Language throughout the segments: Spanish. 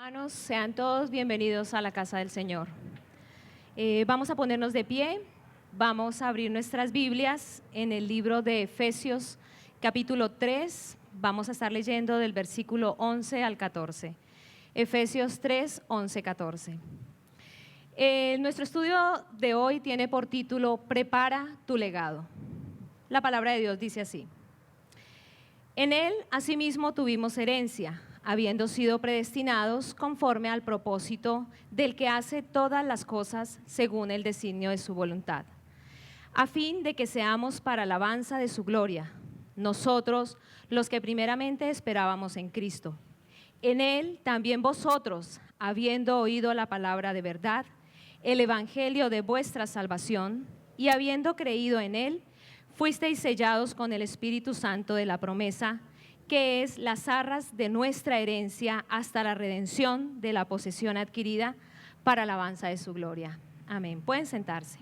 Hermanos, sean todos bienvenidos a la casa del Señor. Vamos a ponernos de pie, vamos a abrir nuestras Biblias en el libro de Efesios capítulo 3, vamos a estar leyendo del versículo 11 al 14. Efesios 3, 11, 14. Nuestro estudio de hoy tiene por título Prepara tu legado. La palabra de Dios dice así: en él asimismo tuvimos herencia, habiendo sido predestinados conforme al propósito del que hace todas las cosas según el designio de su voluntad, a fin de que seamos para alabanza de su gloria, nosotros los que primeramente esperábamos en Cristo. En él también vosotros, habiendo oído la palabra de verdad, el evangelio de vuestra salvación, y habiendo creído en él, fuisteis sellados con el Espíritu Santo de la promesa, que es las arras de nuestra herencia hasta la redención de la posesión adquirida para alabanza de su gloria. Amén. Pueden sentarse.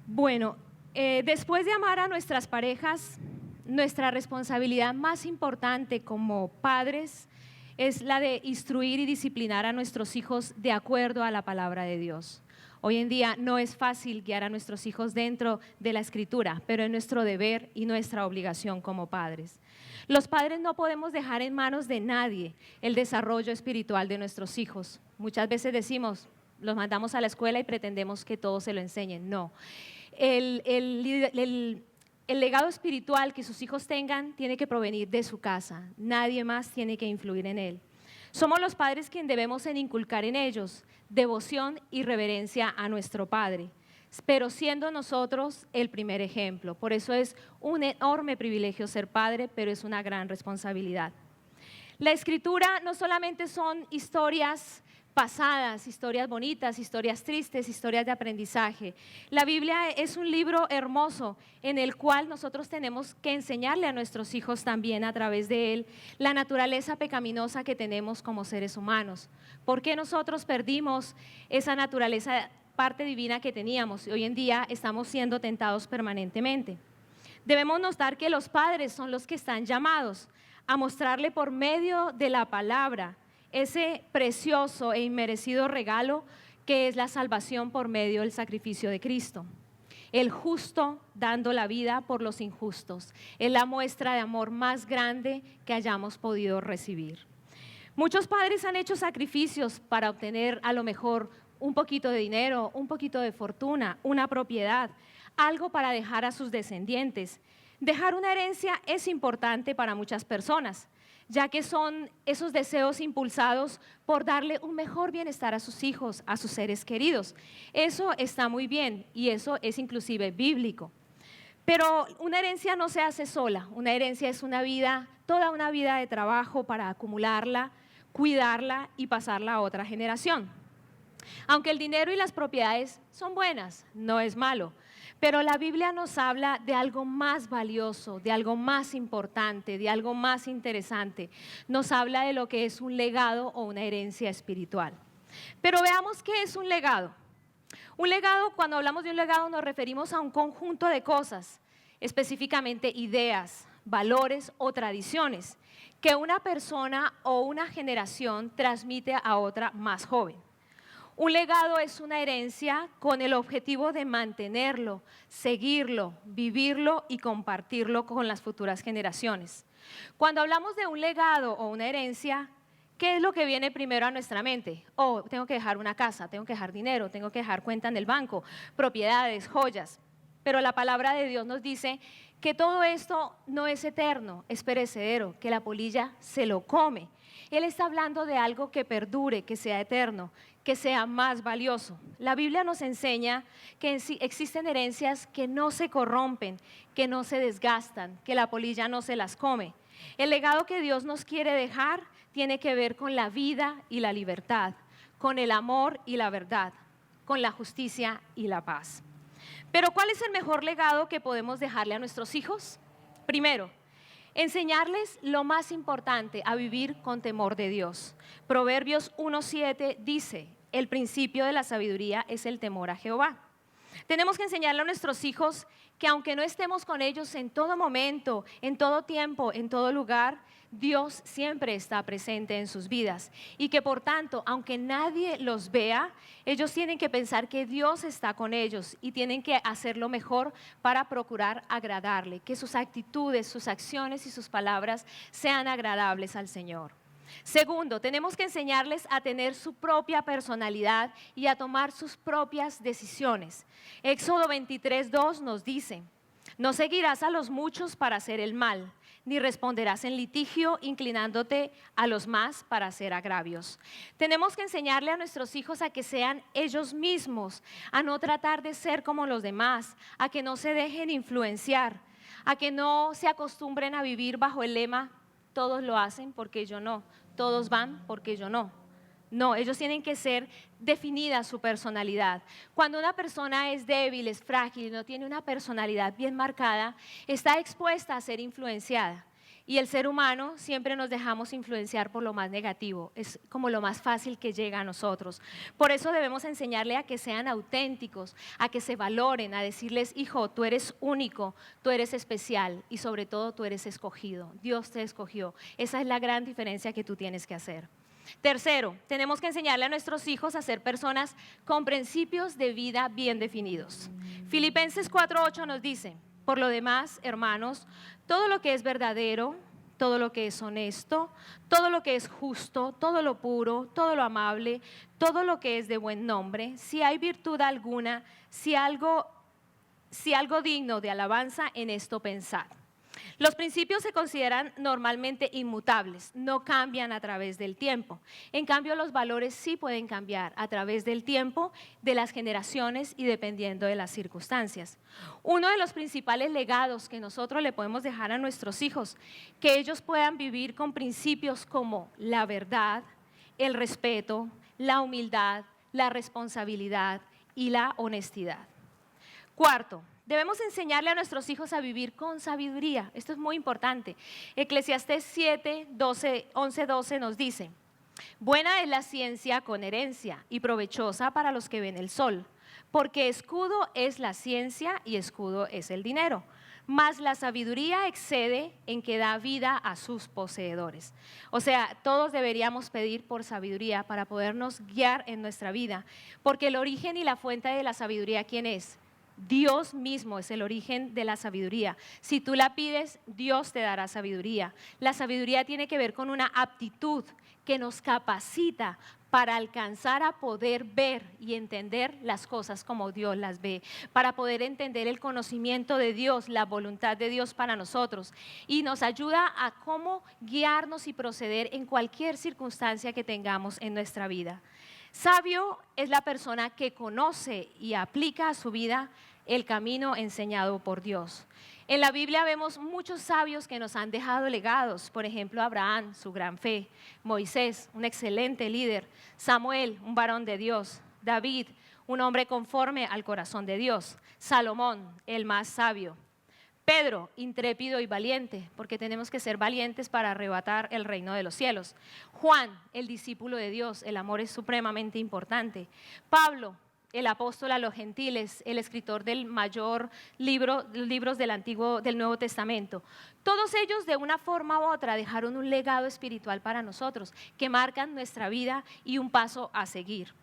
Bueno, después de amar a nuestras parejas, nuestra responsabilidad más importante como padres es la de instruir y disciplinar a nuestros hijos de acuerdo a la palabra de Dios. Hoy en día no es fácil guiar a nuestros hijos dentro de la Escritura, pero es nuestro deber y nuestra obligación como padres. Los padres no podemos dejar en manos de nadie el desarrollo espiritual de nuestros hijos. Muchas veces decimos, los mandamos a la escuela y pretendemos que todos se lo enseñen. No. El legado espiritual que sus hijos tengan tiene que provenir de su casa. Nadie más tiene que influir en él. Somos los padres quienes debemos inculcar en ellos devoción y reverencia a nuestro Padre, pero siendo nosotros el primer ejemplo. Por eso es un enorme privilegio ser padre, pero es una gran responsabilidad. La Escritura no solamente son historias pasadas, historias bonitas, historias tristes, historias de aprendizaje. La Biblia es un libro hermoso en el cual nosotros tenemos que enseñarle a nuestros hijos también a través de él la naturaleza pecaminosa que tenemos como seres humanos. ¿Por qué nosotros perdimos esa naturaleza, parte divina que teníamos y hoy en día estamos siendo tentados permanentemente? Debemos notar que los padres son los que están llamados a mostrarle por medio de la palabra ese precioso e inmerecido regalo que es la salvación por medio del sacrificio de Cristo. El justo dando la vida por los injustos es la muestra de amor más grande que hayamos podido recibir. Muchos padres han hecho sacrificios para obtener a lo mejor un poquito de dinero, un poquito de fortuna, una propiedad, algo para dejar a sus descendientes. Dejar una herencia es importante para muchas personas, ya que son esos deseos impulsados por darle un mejor bienestar a sus hijos, a sus seres queridos. Eso está muy bien y eso es inclusive bíblico. Pero una herencia no se hace sola, una herencia es una vida, toda una vida de trabajo para acumularla, cuidarla y pasarla a otra generación. Aunque el dinero y las propiedades son buenas, no es malo, pero la Biblia nos habla de algo más valioso, de algo más importante, de algo más interesante. Nos habla de lo que es un legado o una herencia espiritual. Pero veamos qué es un legado. Un legado, cuando hablamos de un legado, nos referimos a un conjunto de cosas, específicamente ideas, valores o tradiciones, que una persona o una generación transmite a otra más joven. Un legado es una herencia con el objetivo de mantenerlo, seguirlo, vivirlo y compartirlo con las futuras generaciones. Cuando hablamos de un legado o una herencia, ¿qué es lo que viene primero a nuestra mente? Oh, tengo que dejar una casa, tengo que dejar dinero, tengo que dejar cuenta en el banco, propiedades, joyas. Pero la palabra de Dios nos dice que todo esto no es eterno, es perecedero, que la polilla se lo come. Él está hablando de algo que perdure, que sea eterno, que sea más valioso. La Biblia nos enseña que existen herencias que no se corrompen, que no se desgastan, que la polilla no se las come. El legado que Dios nos quiere dejar tiene que ver con la vida y la libertad, con el amor y la verdad, con la justicia y la paz. Pero ¿cuál es el mejor legado que podemos dejarle a nuestros hijos? Primero, enseñarles lo más importante, a vivir con temor de Dios. Proverbios 1:7 dice: el principio de la sabiduría es el temor a Jehová. Tenemos que enseñarle a nuestros hijos que aunque no estemos con ellos en todo momento, en todo tiempo, en todo lugar, Dios siempre está presente en sus vidas y que por tanto, aunque nadie los vea, ellos tienen que pensar que Dios está con ellos y tienen que hacer lo mejor para procurar agradarle, que sus actitudes, sus acciones y sus palabras sean agradables al Señor. Segundo, tenemos que enseñarles a tener su propia personalidad y a tomar sus propias decisiones. Éxodo 23:2 nos dice: no seguirás a los muchos para hacer el mal, ni responderás en litigio inclinándote a los más para hacer agravios. Tenemos que enseñarle a nuestros hijos a que sean ellos mismos, a no tratar de ser como los demás, a que no se dejen influenciar, a que no se acostumbren a vivir bajo el lema: todos lo hacen porque yo no, todos van porque yo no. No, ellos tienen que ser definida su personalidad. Cuando una persona es débil, es frágil, no tiene una personalidad bien marcada, está expuesta a ser influenciada. Y el ser humano siempre nos dejamos influenciar por lo más negativo, es como lo más fácil que llega a nosotros. Por eso debemos enseñarle a que sean auténticos, a que se valoren, a decirles: hijo, tú eres único, tú eres especial y sobre todo tú eres escogido, Dios te escogió. Esa es la gran diferencia que tú tienes que hacer. Tercero, tenemos que enseñarle a nuestros hijos a ser personas con principios de vida bien definidos. Filipenses 4:8 nos dice: por lo demás, hermanos, todo lo que es verdadero, todo lo que es honesto, todo lo que es justo, todo lo puro, todo lo amable, todo lo que es de buen nombre, si hay virtud alguna, si algo digno de alabanza, en esto pensad. Los principios se consideran normalmente inmutables, no cambian a través del tiempo. En cambio, los valores sí pueden cambiar a través del tiempo, de las generaciones y dependiendo de las circunstancias. Uno de los principales legados que nosotros le podemos dejar a nuestros hijos, que ellos puedan vivir con principios como la verdad, el respeto, la humildad, la responsabilidad y la honestidad. Cuarto, debemos enseñarle a nuestros hijos a vivir con sabiduría. Esto es muy importante. Eclesiastés 11:12 nos dice: buena es la ciencia con herencia y provechosa para los que ven el sol, porque escudo es la ciencia y escudo es el dinero. Mas la sabiduría excede en que da vida a sus poseedores. O sea, todos deberíamos pedir por sabiduría para podernos guiar en nuestra vida, porque el origen y la fuente de la sabiduría, ¿quién es? Dios mismo es el origen de la sabiduría. Si tú la pides, Dios te dará sabiduría. La sabiduría tiene que ver con una aptitud que nos capacita para alcanzar a poder ver y entender las cosas como Dios las ve, para poder entender el conocimiento de Dios, la voluntad de Dios para nosotros, y nos ayuda a cómo guiarnos y proceder en cualquier circunstancia que tengamos en nuestra vida. Sabio es la persona que conoce y aplica a su vida el camino enseñado por Dios. En la Biblia vemos muchos sabios que nos han dejado legados. Por ejemplo, Abraham, su gran fe; Moisés, un excelente líder; Samuel, un varón de Dios; David, un hombre conforme al corazón de Dios; Salomón, el más sabio; Pedro, intrépido y valiente, porque tenemos que ser valientes para arrebatar el reino de los cielos; Juan, el discípulo de Dios, el amor es supremamente importante; Pablo, el apóstol a los gentiles, el escritor del mayor libros del Nuevo Testamento. Todos ellos de una forma u otra dejaron un legado espiritual para nosotros, que marcan nuestra vida y un paso a seguir.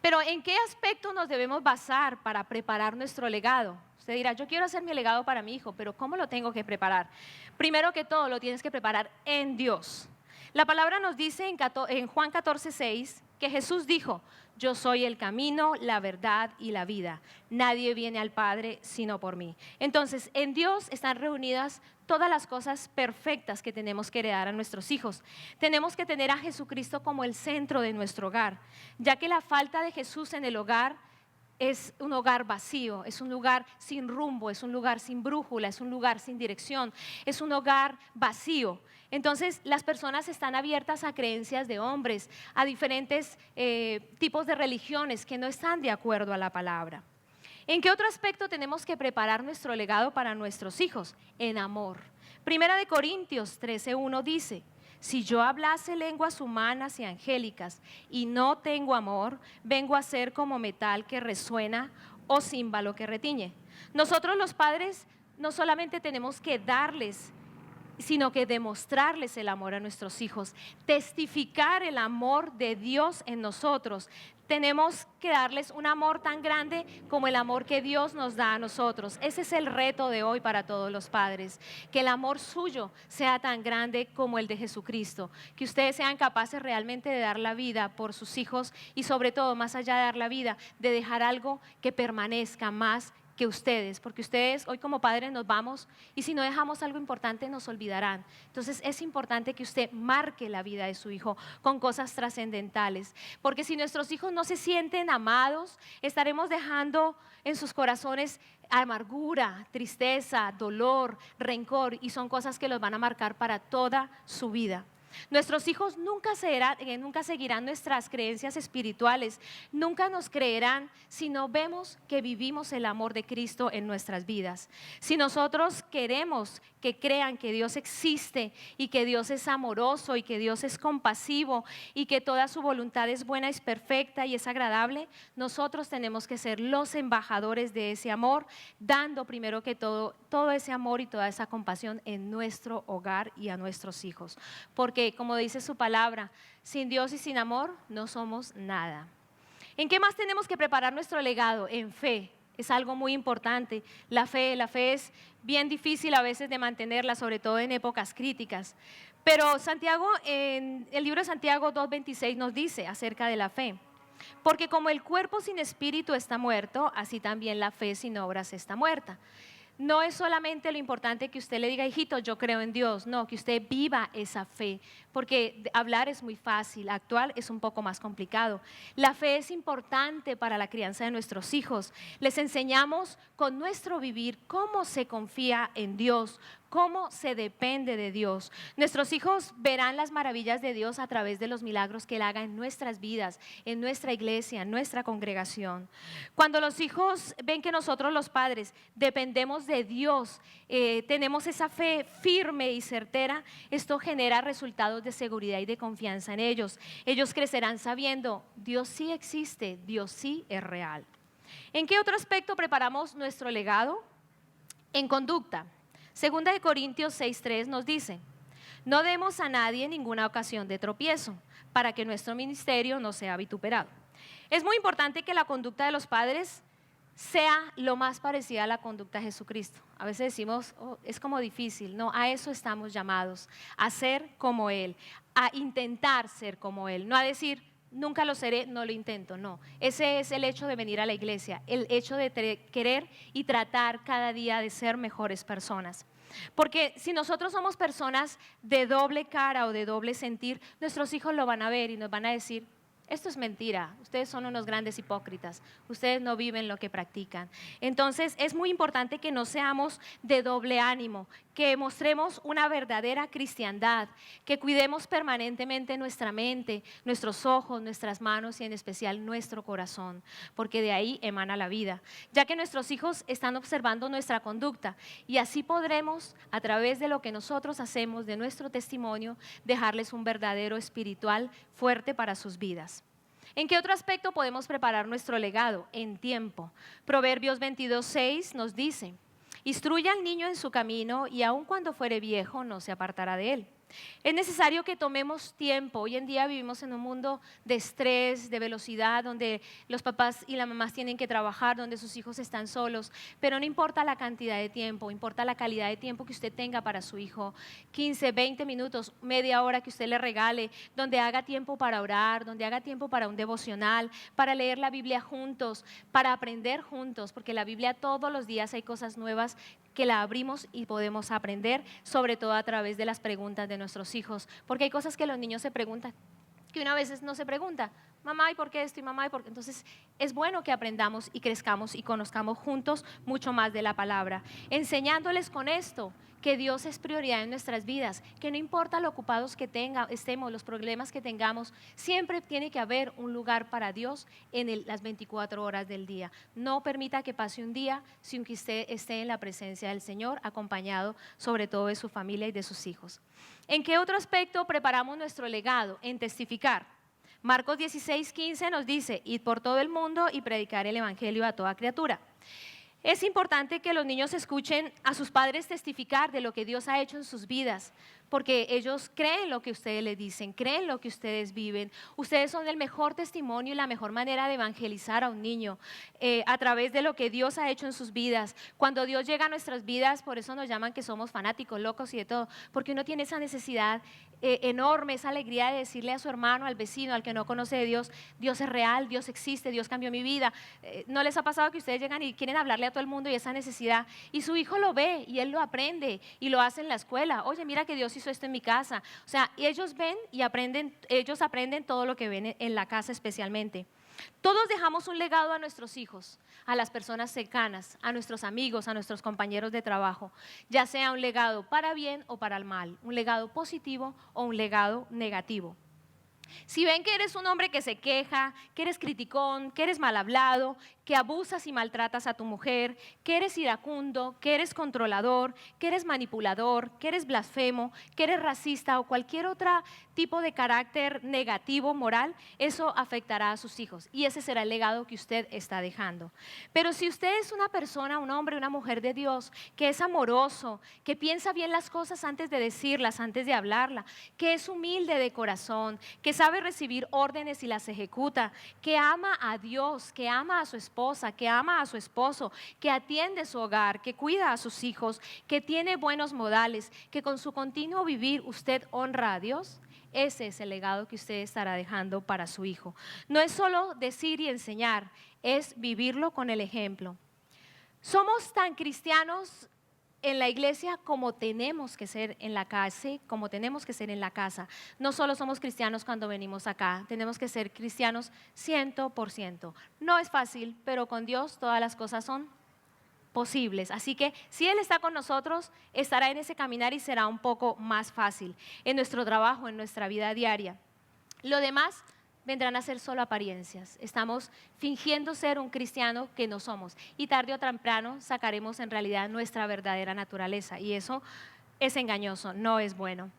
Pero ¿en qué aspecto nos debemos basar para preparar nuestro legado? Usted dirá: yo quiero hacer mi legado para mi hijo, pero ¿cómo lo tengo que preparar? Primero que todo, lo tienes que preparar en Dios. La palabra nos dice en Juan 14:6 que Jesús dijo: yo soy el camino, la verdad y la vida. Nadie viene al Padre sino por mí. Entonces, en Dios están reunidas todas las cosas perfectas que tenemos que heredar a nuestros hijos. Tenemos que tener a Jesucristo como el centro de nuestro hogar, ya que la falta de Jesús en el hogar es un hogar vacío, es un lugar sin rumbo, es un lugar sin brújula, es un lugar sin dirección, es un hogar vacío. Entonces las personas están abiertas a creencias de hombres, a diferentes tipos de religiones que no están de acuerdo a la palabra. ¿En qué otro aspecto tenemos que preparar nuestro legado para nuestros hijos? En amor. Primera de Corintios 13:1 dice: si yo hablase lenguas humanas y angélicas y no tengo amor, vengo a ser como metal que resuena o címbalo que retiñe. Nosotros los padres no solamente tenemos que darles, sino que demostrarles el amor a nuestros hijos, testificar el amor de Dios en nosotros. Tenemos que darles un amor tan grande como el amor que Dios nos da a nosotros. Ese es el reto de hoy para todos los padres, que el amor suyo sea tan grande como el de Jesucristo, que ustedes sean capaces realmente de dar la vida por sus hijos y sobre todo, más allá de dar la vida, de dejar algo que permanezca más que ustedes, porque ustedes hoy como padres nos vamos y si no dejamos algo importante nos olvidarán. Entonces es importante que usted marque la vida de su hijo con cosas trascendentales, porque si nuestros hijos no se sienten amados, estaremos dejando en sus corazones amargura, tristeza, dolor, rencor, y son cosas que los van a marcar para toda su vida. Nuestros hijos nunca seguirán nuestras creencias espirituales, nunca nos creerán si no vemos que vivimos el amor de Cristo en nuestras vidas. Si nosotros queremos que crean que Dios existe y que Dios es amoroso y que Dios es compasivo y que toda su voluntad es buena, es perfecta y es agradable, nosotros tenemos que ser los embajadores de ese amor, dando primero que todo ese amor y toda esa compasión en nuestro hogar y a nuestros hijos. Porque, como dice su palabra, sin Dios y sin amor no somos nada. ¿En qué más tenemos que preparar nuestro legado? En fe. Es algo muy importante. La fe es bien difícil a veces de mantenerla, sobre todo en épocas críticas. Pero Santiago, en el libro de Santiago 2:26 nos dice acerca de la fe. Porque como el cuerpo sin espíritu está muerto, así también la fe sin obras está muerta. No es solamente lo importante que usted le diga, hijito, yo creo en Dios, no, que usted viva esa fe, porque hablar es muy fácil, actuar es un poco más complicado. La fe es importante para la crianza de nuestros hijos. Les enseñamos con nuestro vivir cómo se confía en Dios, cómo se depende de Dios. Nuestros hijos verán las maravillas de Dios a través de los milagros que Él haga en nuestras vidas, en nuestra iglesia, en nuestra congregación. Cuando los hijos ven que nosotros los padres dependemos de Dios, tenemos esa fe firme y certera, esto genera resultados de seguridad y de confianza en ellos. Ellos crecerán sabiendo, Dios sí existe, Dios sí es real. ¿En qué otro aspecto preparamos nuestro legado? En conducta. Segunda de Corintios 6:3 nos dice, no demos a nadie ninguna ocasión de tropiezo, para que nuestro ministerio no sea vituperado. Es muy importante que la conducta de los padres sea lo más parecida a la conducta de Jesucristo. A veces decimos, es como difícil. No, a eso estamos llamados, a ser como Él, a intentar ser como Él, no a decir, nunca lo seré, no lo intento, no. Ese es el hecho de venir a la iglesia, el hecho de querer y tratar cada día de ser mejores personas. Porque si nosotros somos personas de doble cara o de doble sentir, nuestros hijos lo van a ver y nos van a decir, esto es mentira, ustedes son unos grandes hipócritas, ustedes no viven lo que practican. Entonces es muy importante que no seamos de doble ánimo, que mostremos una verdadera cristiandad, que cuidemos permanentemente nuestra mente, nuestros ojos, nuestras manos y en especial nuestro corazón, porque de ahí emana la vida, ya que nuestros hijos están observando nuestra conducta y así podremos, a través de lo que nosotros hacemos, de nuestro testimonio, dejarles un verdadero espiritual fuerte para sus vidas. ¿En qué otro aspecto podemos preparar nuestro legado? En tiempo. Proverbios 22:6 nos dice, instruye al niño en su camino y aun cuando fuere viejo no se apartará de él. Es necesario que tomemos tiempo. Hoy en día vivimos en un mundo de estrés, de velocidad, donde los papás y las mamás tienen que trabajar, donde sus hijos están solos, pero no importa la cantidad de tiempo, importa la calidad de tiempo que usted tenga para su hijo, 15, 20 minutos, media hora que usted le regale, donde haga tiempo para orar, donde haga tiempo para un devocional, para leer la Biblia juntos, para aprender juntos, porque la Biblia todos los días hay cosas nuevas que la abrimos y podemos aprender, sobre todo a través de las preguntas de nuestros hijos, porque hay cosas que los niños se preguntan, que una vez no se pregunta, mamá, ¿y por qué esto? Y mamá, ¿y por qué? Entonces es bueno que aprendamos y crezcamos y conozcamos juntos mucho más de la palabra, enseñándoles con esto que Dios es prioridad en nuestras vidas, que no importa lo ocupados que estemos, los problemas que tengamos, siempre tiene que haber un lugar para Dios en las 24 horas del día. No permita que pase un día sin que usted esté en la presencia del Señor, acompañado sobre todo de su familia y de sus hijos. ¿En qué otro aspecto preparamos nuestro legado? En testificar. Marcos 16:15 nos dice: id por todo el mundo y predicar el evangelio a toda criatura. Es importante que los niños escuchen a sus padres testificar de lo que Dios ha hecho en sus vidas, porque ellos creen lo que ustedes les dicen, creen lo que ustedes viven. Ustedes son el mejor testimonio y la mejor manera de evangelizar a un niño a través de lo que Dios ha hecho en sus vidas. Cuando Dios llega a nuestras vidas, por eso nos llaman que somos fanáticos, locos y de todo, porque uno tiene esa necesidad enorme, esa alegría de decirle a su hermano, al vecino, al que no conoce de Dios: Dios es real, Dios existe, Dios cambió mi vida. ¿No les ha pasado que ustedes llegan y quieren hablarle a todo el mundo y esa necesidad? Y su hijo lo ve y él lo aprende y lo hace en la escuela. Oye, mira que Dios hizo esto en mi casa. O sea, y ellos ven y aprenden, ellos aprenden todo lo que ven en la casa especialmente. Todos dejamos un legado a nuestros hijos, a las personas cercanas, a nuestros amigos, a nuestros compañeros de trabajo, ya sea un legado para bien o para el mal, un legado positivo o un legado negativo. Si ven que eres un hombre que se queja, que eres criticón, que eres mal hablado, que abusas y maltratas a tu mujer, que eres iracundo, que eres controlador, que eres manipulador, que eres blasfemo, que eres racista o cualquier otro tipo de carácter negativo, moral, eso afectará a sus hijos y ese será el legado que usted está dejando. Pero si usted es una persona, un hombre, una mujer de Dios, que es amoroso, que piensa bien las cosas antes de decirlas, antes de hablarlas, que es humilde de corazón, que sabe recibir órdenes y las ejecuta, que ama a Dios, que ama a su esposa, que ama a su esposo, que atiende su hogar, que cuida a sus hijos, que tiene buenos modales, que con su continuo vivir usted honra a Dios, ese es el legado que usted estará dejando para su hijo. No es solo decir y enseñar, es vivirlo con el ejemplo. Somos tan cristianos en la iglesia como tenemos que ser en la casa, como tenemos que ser en la casa. No solo somos cristianos cuando venimos acá, tenemos que ser cristianos 100%. No es fácil, pero con Dios todas las cosas son posibles. Así que si Él está con nosotros, estará en ese caminar y será un poco más fácil en nuestro trabajo, en nuestra vida diaria. Lo demás vendrán a ser solo apariencias. Estamos fingiendo ser un cristiano que no somos y tarde o temprano sacaremos en realidad nuestra verdadera naturaleza y eso es engañoso, no es bueno.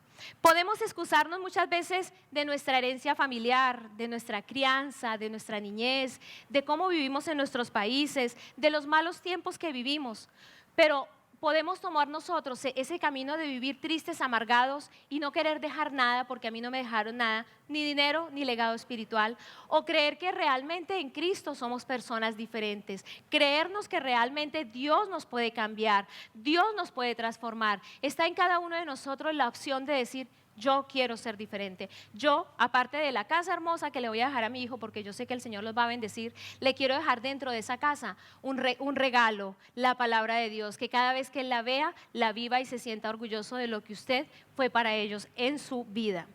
Podemos excusarnos muchas veces de nuestra herencia familiar, de nuestra crianza, de nuestra niñez, de cómo vivimos en nuestros países, de los malos tiempos que vivimos, pero podemos tomar nosotros ese camino de vivir tristes, amargados y no querer dejar nada porque a mí no me dejaron nada, ni dinero, ni legado espiritual, o creer que realmente en Cristo somos personas diferentes, creernos que realmente Dios nos puede cambiar, Dios nos puede transformar. Está en cada uno de nosotros la opción de decir: yo quiero ser diferente. Yo, aparte de la casa hermosa que le voy a dejar a mi hijo, porque yo sé que el Señor los va a bendecir, le quiero dejar dentro de esa casa un regalo, la palabra de Dios, que cada vez que él la vea, la viva y se sienta orgulloso de lo que usted fue para ellos en su vida.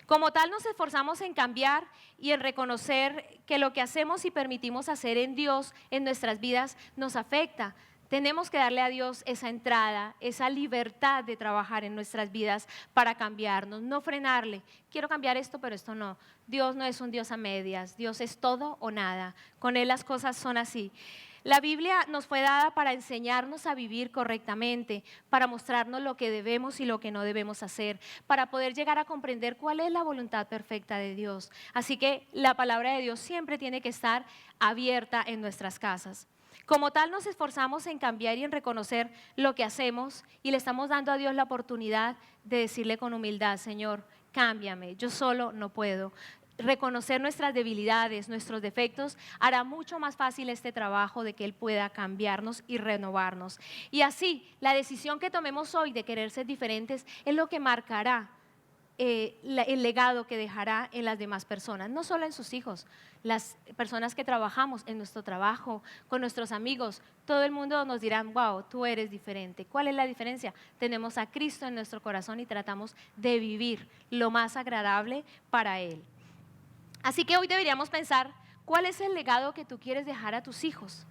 Como tal, nos esforzamos en cambiar y en reconocer que lo que hacemos y permitimos hacer en Dios, en nuestras vidas, nos afecta. Tenemos que darle a Dios esa entrada, esa libertad de trabajar en nuestras vidas para cambiarnos, no frenarle. Quiero cambiar esto, pero esto no. Dios no es un Dios a medias, Dios es todo o nada. Con Él las cosas son así. La Biblia nos fue dada para enseñarnos a vivir correctamente, para mostrarnos lo que debemos y lo que no debemos hacer, para poder llegar a comprender cuál es la voluntad perfecta de Dios. Así que la palabra de Dios siempre tiene que estar abierta en nuestras casas. Como tal, nos esforzamos en cambiar y en reconocer lo que hacemos y le estamos dando a Dios la oportunidad de decirle con humildad: Señor, cámbiame, yo solo no puedo. Reconocer nuestras debilidades, nuestros defectos, hará mucho más fácil este trabajo de que Él pueda cambiarnos y renovarnos. Y así, la decisión que tomemos hoy de querer ser diferentes es lo que marcará el legado que dejará en las demás personas, no solo en sus hijos, las personas que trabajamos en nuestro trabajo, con nuestros amigos, todo el mundo nos dirá: wow, tú eres diferente. ¿Cuál es la diferencia? Tenemos a Cristo en nuestro corazón y tratamos de vivir lo más agradable para Él. Así que hoy deberíamos pensar: ¿cuál es el legado que tú quieres dejar a tus hijos?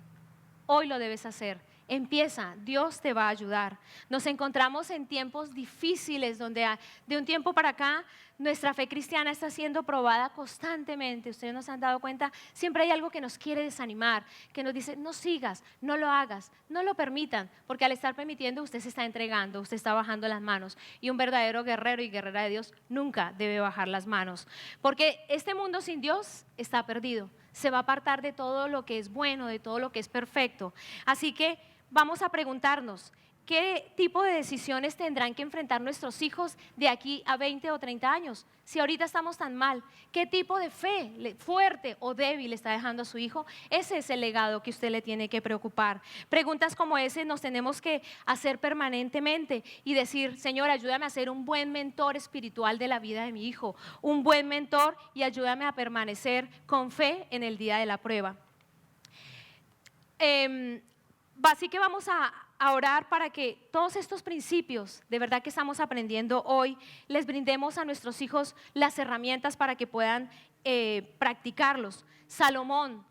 Hoy lo debes hacer. Empieza, Dios te va a ayudar. Nos encontramos en tiempos difíciles donde de un tiempo para acá nuestra fe cristiana está siendo probada constantemente. Ustedes nos han dado cuenta, siempre hay algo que nos quiere desanimar, que nos dice, no sigas, no lo hagas, no lo permitan, porque al estar permitiendo usted se está entregando, usted está bajando las manos. Y un verdadero guerrero y guerrera de Dios nunca debe bajar las manos, porque este mundo sin Dios está perdido. Se va a apartar de todo lo que es bueno, de todo lo que es perfecto. Así que vamos a preguntarnos, ¿qué tipo de decisiones tendrán que enfrentar nuestros hijos de aquí a 20 o 30 años? Si ahorita estamos tan mal, ¿qué tipo de fe fuerte o débil está dejando a su hijo? Ese es el legado que usted le tiene que preocupar. Preguntas como ese nos tenemos que hacer permanentemente y decir, Señor, ayúdame a ser un buen mentor espiritual de la vida de mi hijo, un buen mentor, y ayúdame a permanecer con fe en el día de la prueba. Así que vamos a orar para que todos estos principios de verdad que estamos aprendiendo hoy, les brindemos a nuestros hijos las herramientas para que puedan practicarlos. Salomón,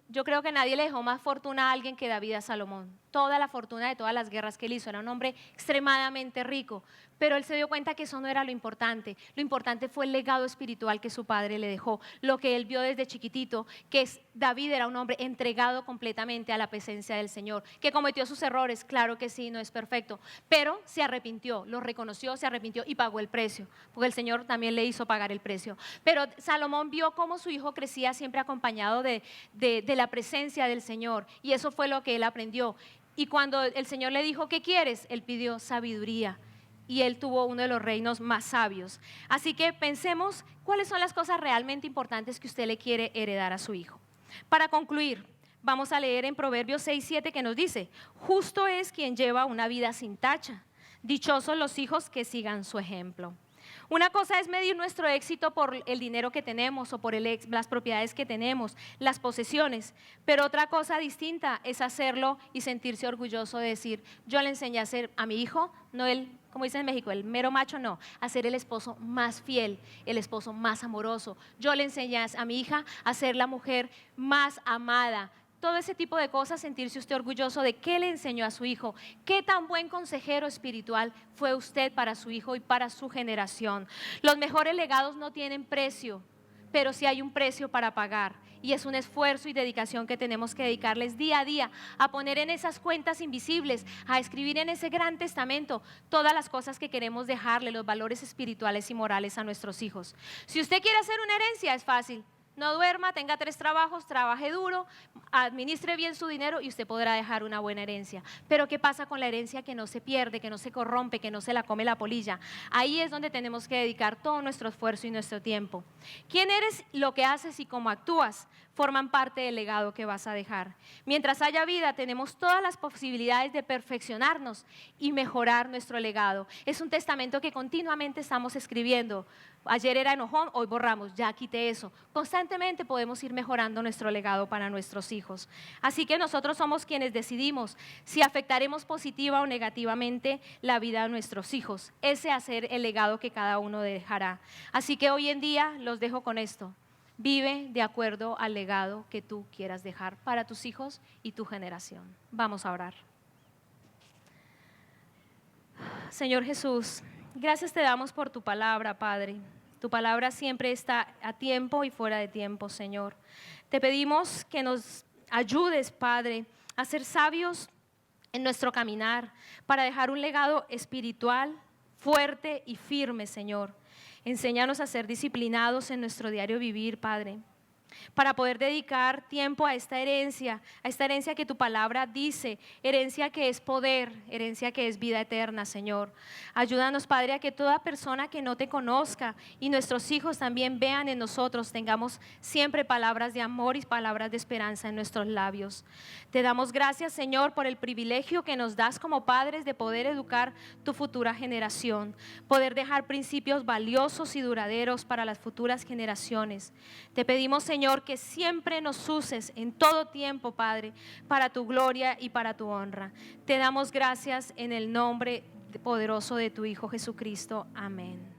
yo creo que nadie le dejó más fortuna a alguien que David a Salomón. Toda la fortuna de todas las guerras que él hizo, era un hombre extremadamente rico, pero él se dio cuenta que eso no era lo importante. Lo importante fue el legado espiritual que su padre le dejó, lo que él vio desde chiquitito, que David era un hombre entregado completamente a la presencia del Señor, que cometió sus errores, claro que sí, no es perfecto, pero se arrepintió, lo reconoció, se arrepintió y pagó el precio, porque el Señor también le hizo pagar el precio. Pero Salomón vio cómo su hijo crecía siempre acompañado de la presencia del Señor, y eso fue lo que él aprendió. Y cuando el Señor le dijo, ¿qué quieres?, él pidió sabiduría. Y él tuvo uno de los reinos más sabios. Así que pensemos cuáles son las cosas realmente importantes que usted le quiere heredar a su hijo. Para concluir, vamos a leer en Proverbios 6:7 que nos dice, justo es quien lleva una vida sin tacha, dichosos los hijos que sigan su ejemplo. Una cosa es medir nuestro éxito por el dinero que tenemos o por las propiedades que tenemos, las posesiones, pero otra cosa distinta es hacerlo y sentirse orgulloso de decir, yo le enseñé a ser a mi hijo, no el, como dicen en México, el mero macho, no, a ser el esposo más fiel, el esposo más amoroso. Yo le enseñé a mi hija a ser la mujer más amada. Todo ese tipo de cosas, sentirse usted orgulloso de qué le enseñó a su hijo, qué tan buen consejero espiritual fue usted para su hijo y para su generación. Los mejores legados no tienen precio, pero sí hay un precio para pagar, y es un esfuerzo y dedicación que tenemos que dedicarles día a día, a poner en esas cuentas invisibles, a escribir en ese gran testamento todas las cosas que queremos dejarle, los valores espirituales y morales a nuestros hijos. Si usted quiere hacer una herencia, es fácil. No duerma, tenga 3 trabajos, trabaje duro, administre bien su dinero y usted podrá dejar una buena herencia. Pero ¿qué pasa con la herencia que no se pierde, que no se corrompe, que no se la come la polilla? Ahí es donde tenemos que dedicar todo nuestro esfuerzo y nuestro tiempo. ¿Quién eres? Lo que haces y cómo actúas forman parte del legado que vas a dejar. Mientras haya vida, tenemos todas las posibilidades de perfeccionarnos y mejorar nuestro legado. Es un testamento que continuamente estamos escribiendo. Ayer era enojón, hoy borramos, ya quité eso. Constantemente podemos ir mejorando nuestro legado para nuestros hijos. Así que nosotros somos quienes decidimos si afectaremos positiva o negativamente la vida de nuestros hijos. Ese va a ser el legado que cada uno dejará. Así que hoy en día los dejo con esto. Vive de acuerdo al legado que tú quieras dejar para tus hijos y tu generación. Vamos a orar. Señor Jesús, gracias te damos por tu palabra, Padre. Tu palabra siempre está a tiempo y fuera de tiempo, Señor. Te pedimos que nos ayudes, Padre, a ser sabios en nuestro caminar, para dejar un legado espiritual fuerte y firme, Señor. Enséñanos a ser disciplinados en nuestro diario vivir, Padre, para poder dedicar tiempo a esta herencia que tu palabra dice, herencia que es poder, herencia que es vida eterna, Señor. Ayúdanos, Padre, a que toda persona que no te conozca y nuestros hijos también vean en nosotros, tengamos siempre palabras de amor y palabras de esperanza en nuestros labios. Te damos gracias, Señor, por el privilegio que nos das como padres de poder educar tu futura generación, poder dejar principios valiosos y duraderos para las futuras generaciones. Te pedimos, Señor, que siempre nos uses en todo tiempo, Padre, para tu gloria y para tu honra. Te damos gracias en el nombre poderoso de tu Hijo Jesucristo. Amén.